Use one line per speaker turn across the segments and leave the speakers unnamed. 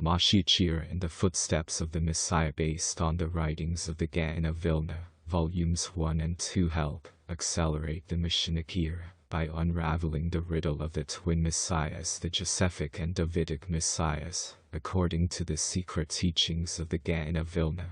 MoShiach in the footsteps of the Messiah based on the writings of the Gaon of Vilna, volumes 1 and 2 help accelerate the Messianic era by unraveling the riddle of the twin messiahs, the Josephic and Davidic messiahs, according to the secret teachings of the Gaon of Vilna.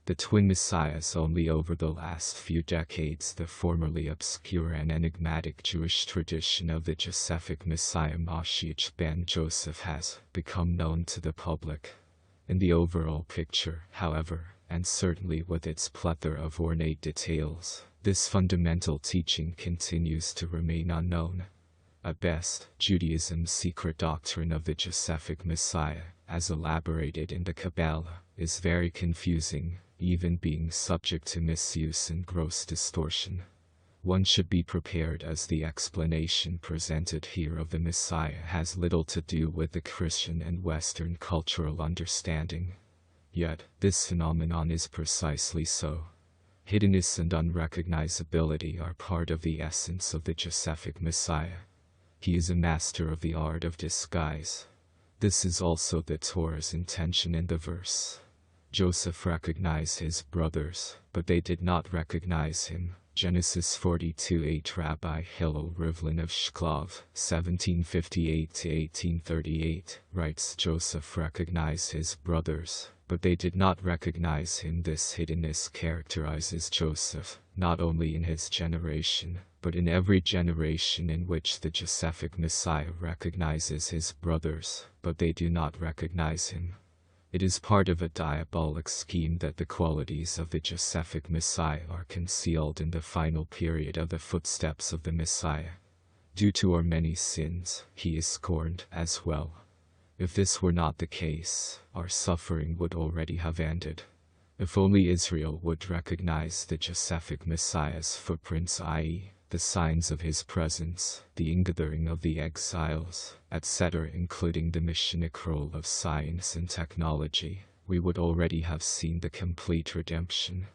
The twin messiahs only over the last few decades the formerly obscure and enigmatic Jewish tradition of the Josephic Messiah MoShiach Ben-YoSef has become known to the public. In the overall picture, however, and certainly with its plethora of ornate details, this fundamental teaching continues to remain unknown. At best, Judaism's secret doctrine of the Josephic Messiah, as elaborated in the Kabbalah, is very confusing, even being subject to misuse and gross distortion. One should be prepared, as the explanation presented here of the Messiah has little to do with the Christian and Western cultural understanding. Yet, this phenomenon is precisely so. Hiddenness and unrecognizability are part of the essence of the Josephic Messiah. He is a master of the art of disguise. This is also the Torah's intention in the verse. Joseph recognized his brothers, but they did not recognize him. Genesis 42:8. Rabbi Hillel Rivlin of Shklov, 1758–1838, writes, Joseph recognized his brothers, but they did not recognize him. This hiddenness characterizes Joseph, not only in his generation, but in every generation in which the Josephic Messiah recognizes his brothers, but they do not recognize him. It is part of a diabolic scheme that the qualities of the Josephic Messiah are concealed in the final period of the footsteps of the Messiah. Due to our many sins, he is scorned as well. If this were not the case, our suffering would already have ended. If only Israel would recognize the Josephic Messiah's footprints, i.e., the signs of his presence, the ingathering of the exiles, etc., including the Messianic role of science and technology, we would already have seen the complete redemption.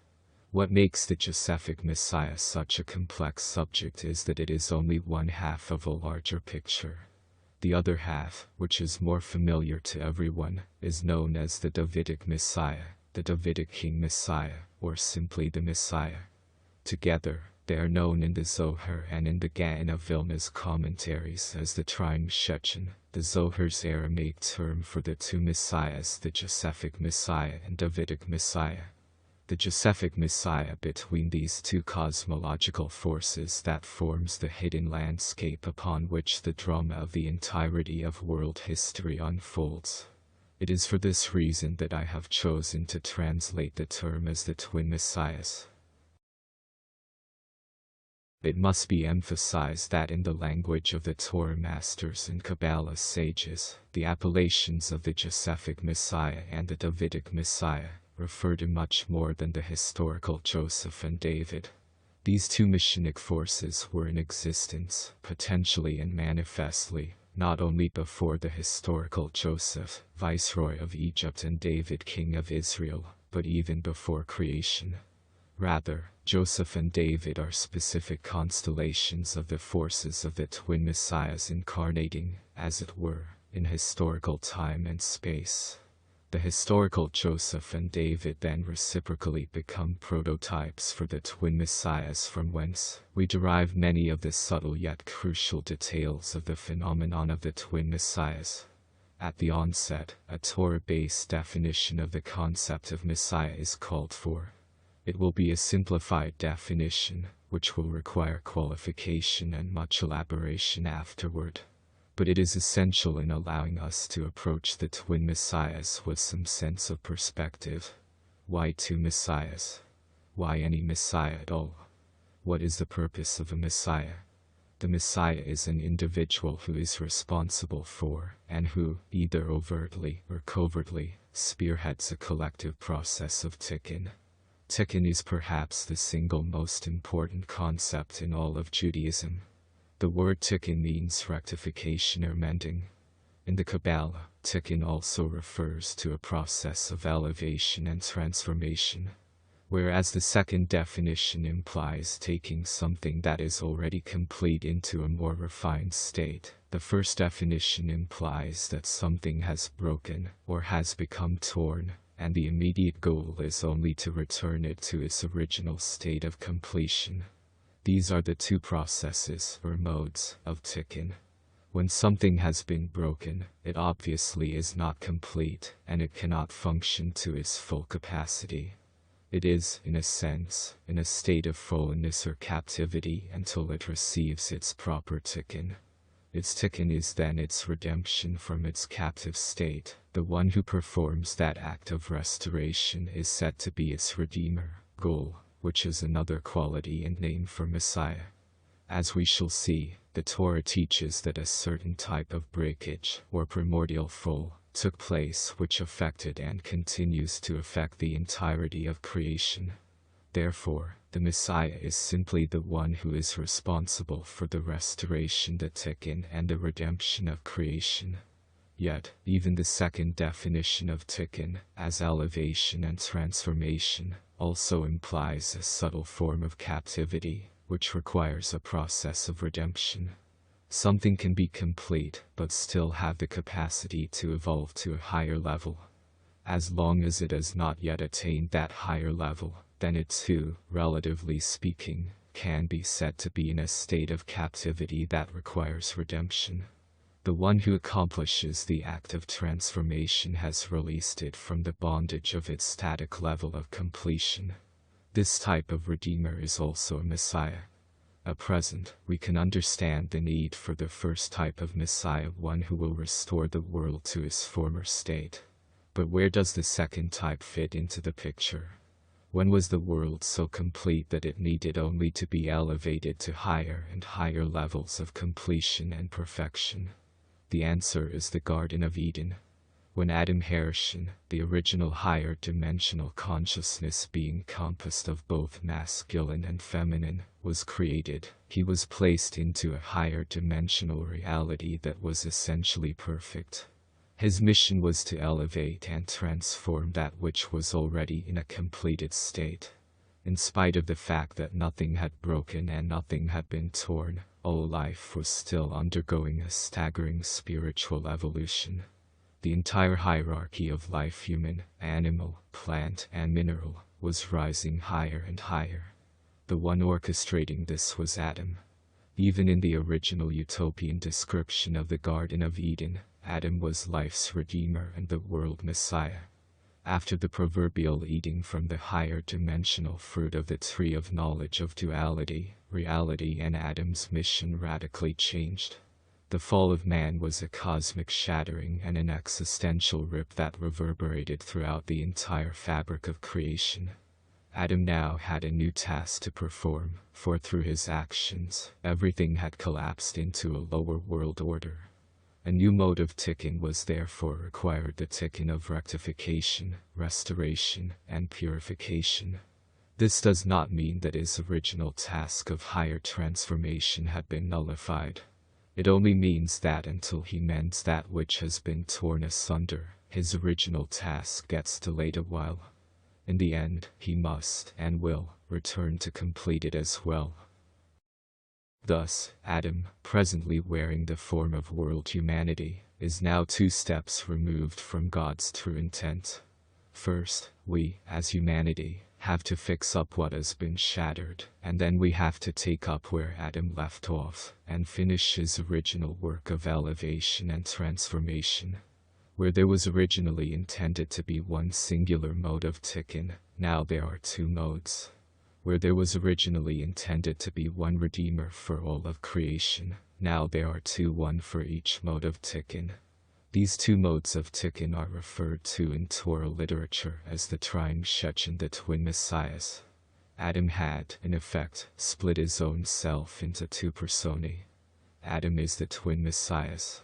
What makes the Josephic Messiah such a complex subject is that it is only one half of a larger picture. The other half, which is more familiar to everyone, is known as the Davidic Messiah, the Davidic King Messiah, or simply the Messiah. Together, they are known in the Zohar and in the Gaon of Vilna's commentaries as the Trine Shechen, the Zohar's Aramaic term for the two messiahs, the Josephic Messiah and Davidic Messiah. The Josephic Messiah between these two cosmological forces that forms the hidden landscape upon which the drama of the entirety of world history unfolds. It is for this reason that I have chosen to translate the term as the twin messiahs. It must be emphasized that in the language of the Torah masters and Kabbalah sages, the appellations of the Josephic Messiah and the Davidic Messiah refer to much more than the historical Joseph and David. These two messianic forces were in existence, potentially and manifestly, not only before the historical Joseph, viceroy of Egypt, and David, king of Israel, but even before creation. Rather, Joseph and David are specific constellations of the forces of the twin messiahs incarnating, as it were, in historical time and space. The historical Joseph and David then reciprocally become prototypes for the twin messiahs, from whence we derive many of the subtle yet crucial details of the phenomenon of the twin messiahs. At the onset, a Torah-based definition of the concept of Messiah is called for. It will be a simplified definition, which will require qualification and much elaboration afterward. But it is essential in allowing us to approach the twin messiahs with some sense of perspective. Why two messiahs? Why any messiah at all? What is the purpose of a messiah? The messiah is an individual who is responsible for, and who, either overtly or covertly, spearheads a collective process of tikkun. Tikkun is perhaps the single most important concept in all of Judaism. The word tikkun means rectification or mending. In the Kabbalah, tikkun also refers to a process of elevation and transformation. Whereas the second definition implies taking something that is already complete into a more refined state, the first definition implies that something has broken or has become torn, and the immediate goal is only to return it to its original state of completion. These are the two processes or modes of tikkun. When something has been broken, it obviously is not complete, and it cannot function to its full capacity. It is, in a sense, in a state of fallenness or captivity until it receives its proper tikkun. Its tikkun is then its redemption from its captive state. The one who performs that act of restoration is said to be its redeemer, goal, which is another quality and name for Messiah. As we shall see, the Torah teaches that a certain type of breakage, or primordial fall, took place which affected and continues to affect the entirety of creation. Therefore, the Messiah is simply the one who is responsible for the restoration, the tikkun, and the redemption of creation. Yet, even the second definition of tikkun, as elevation and transformation, also implies a subtle form of captivity, which requires a process of redemption. Something can be complete, but still have the capacity to evolve to a higher level. As long as it has not yet attained that higher level, then it too, relatively speaking, can be said to be in a state of captivity that requires redemption. The one who accomplishes the act of transformation has released it from the bondage of its static level of completion. This type of redeemer is also a Messiah. At present, we can understand the need for the first type of Messiah, one who will restore the world to its former state. But where does the second type fit into the picture? When was the world so complete that it needed only to be elevated to higher and higher levels of completion and perfection? The answer is the Garden of Eden. When Adam HaShem, the original higher dimensional consciousness being composed of both masculine and feminine, was created, he was placed into a higher dimensional reality that was essentially perfect. His mission was to elevate and transform that which was already in a completed state. In spite of the fact that nothing had broken and nothing had been torn, all life was still undergoing a staggering spiritual evolution. The entire hierarchy of life, human, animal, plant, and mineral, was rising higher and higher. The one orchestrating this was Adam. Even in the original utopian description of the Garden of Eden, Adam was life's redeemer and the world Messiah. After the proverbial eating from the higher dimensional fruit of the tree of knowledge of duality, reality and Adam's mission radically changed. The fall of man was a cosmic shattering and an existential rip that reverberated throughout the entire fabric of creation. Adam now had a new task to perform, for through his actions, everything had collapsed into a lower world order. A new mode of tikkun was therefore required, the tikkun of rectification, restoration, and purification. This does not mean that his original task of higher transformation had been nullified. It only means that until he mends that which has been torn asunder, his original task gets delayed a while. In the end, he must, and will, return to complete it as well. Thus, Adam, presently wearing the form of world humanity, is now 2 steps removed from God's true intent. First, we, as humanity, have to fix up what has been shattered, and then we have to take up where Adam left off, and finish his original work of elevation and transformation. Where there was originally intended to be one singular mode of tikkun, now there are 2 modes. Where there was originally intended to be one Redeemer for all of creation, now there are 2, one for each mode of tikkun. These 2 modes of tikkun are referred to in Torah literature as the Trying Shechem, the twin messiahs. Adam had, in effect, split his own self into 2 personae. Adam is the twin messiahs.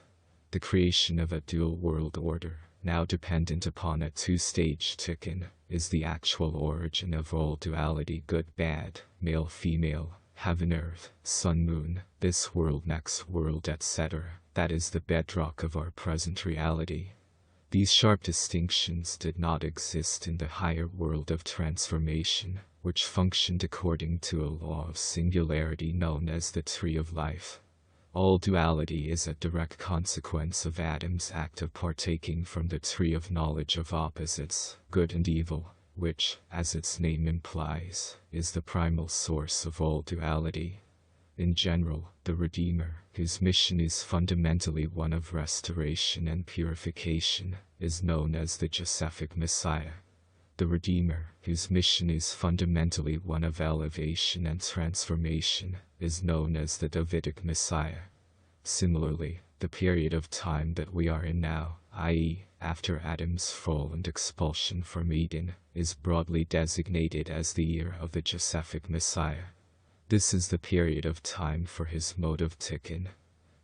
The creation of a dual world order, now dependent upon a 2-stage tikkun, is the actual origin of all duality, good-bad, male-female, heaven-earth, sun-moon, this world, next world, etc. That is the bedrock of our present reality. These sharp distinctions did not exist in the higher world of transformation, which functioned according to a law of singularity known as the tree of life. All duality is a direct consequence of Adam's act of partaking from the tree of knowledge of opposites, good and evil, which, as its name implies, is the primal source of all duality. In general, the Redeemer, whose mission is fundamentally one of restoration and purification, is known as the Josephic Messiah. The Redeemer, whose mission is fundamentally one of elevation and transformation, is known as the Davidic Messiah. Similarly, the period of time that we are in now, i.e., after Adam's fall and expulsion from Eden, is broadly designated as the year of the Josephic Messiah. This is the period of time for his mode of tikkun.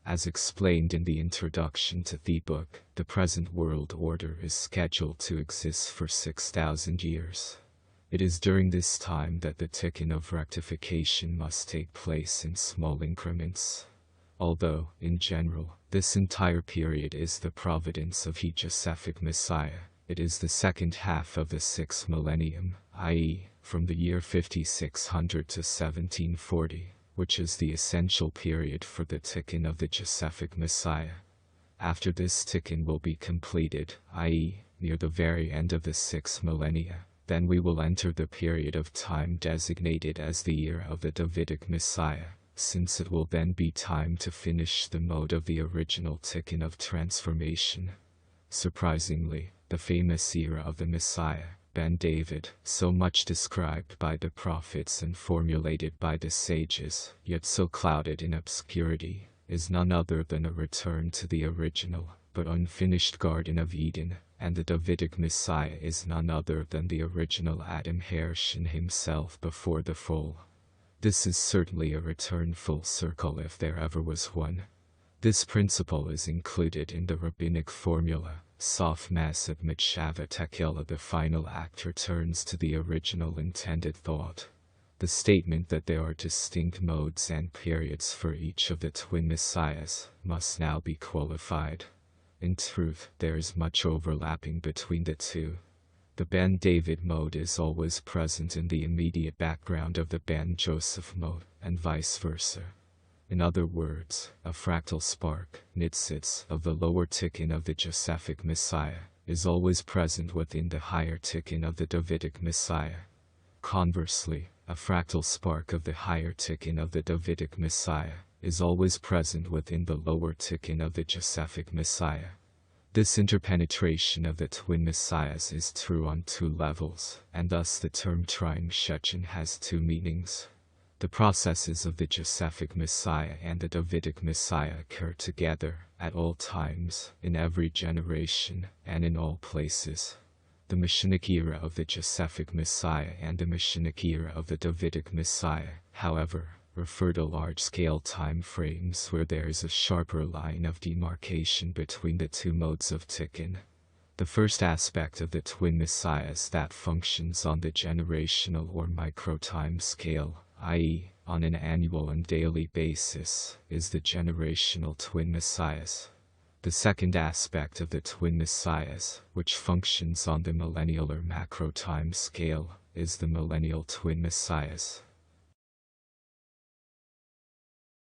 As explained in the introduction to the book, the present world order is scheduled to exist for 6,000 years. It is during this time that the tikkun of rectification must take place in small increments. Although, in general, this entire period is the providence of He Josephic Messiah, it is the second half of the 6th millennium, i.e., from the year 5600 to 1740, which is the essential period for the tikkun of the Josephic Messiah. After this tikkun will be completed, i.e., near the very end of the 6th millennia, then we will enter the period of time designated as the year of the Davidic Messiah, since it will then be time to finish the mode of the original tikkun of transformation. Surprisingly, the famous era of the Messiah, Ben-Dovid, so much described by the prophets and formulated by the sages, yet so clouded in obscurity, is none other than a return to the original, but unfinished Garden of Eden, and the Davidic Messiah is none other than the original Adam HaShem himself before the fall. This is certainly a return full circle if there ever was one. This principle is included in the rabbinic formula, Sof Masad Mitzvah Tekela. The final act returns to the original intended thought. The statement that there are distinct modes and periods for each of the twin messiahs must now be qualified. In truth, there is much overlapping between the two. The Ben-Dovid mode is always present in the immediate background of the Ben-Joseph mode, and vice versa. In other words, a fractal spark, nitzitz, of the lower tikkun of the Josephic Messiah, is always present within the higher tikkun of the Davidic Messiah. Conversely, a fractal spark of the higher tikkun of the Davidic Messiah is always present within the lower tikkun of the Josephic Messiah. This interpenetration of the twin messiahs is true on two levels, and thus the term trying Shechen has two meanings. The processes of the Josephic Messiah and the Davidic Messiah occur together, at all times, in every generation, and in all places. The Messianic era of the Josephic Messiah and the Messianic era of the Davidic Messiah, however, refer to large-scale time frames where there is a sharper line of demarcation between the two modes of tikkun. The first aspect of the twin messiahs that functions on the generational or micro-time scale, i.e., on an annual and daily basis, is the generational twin messiahs. The second aspect of the twin messiahs, which functions on the millennial or macro time scale, is the millennial twin messiahs.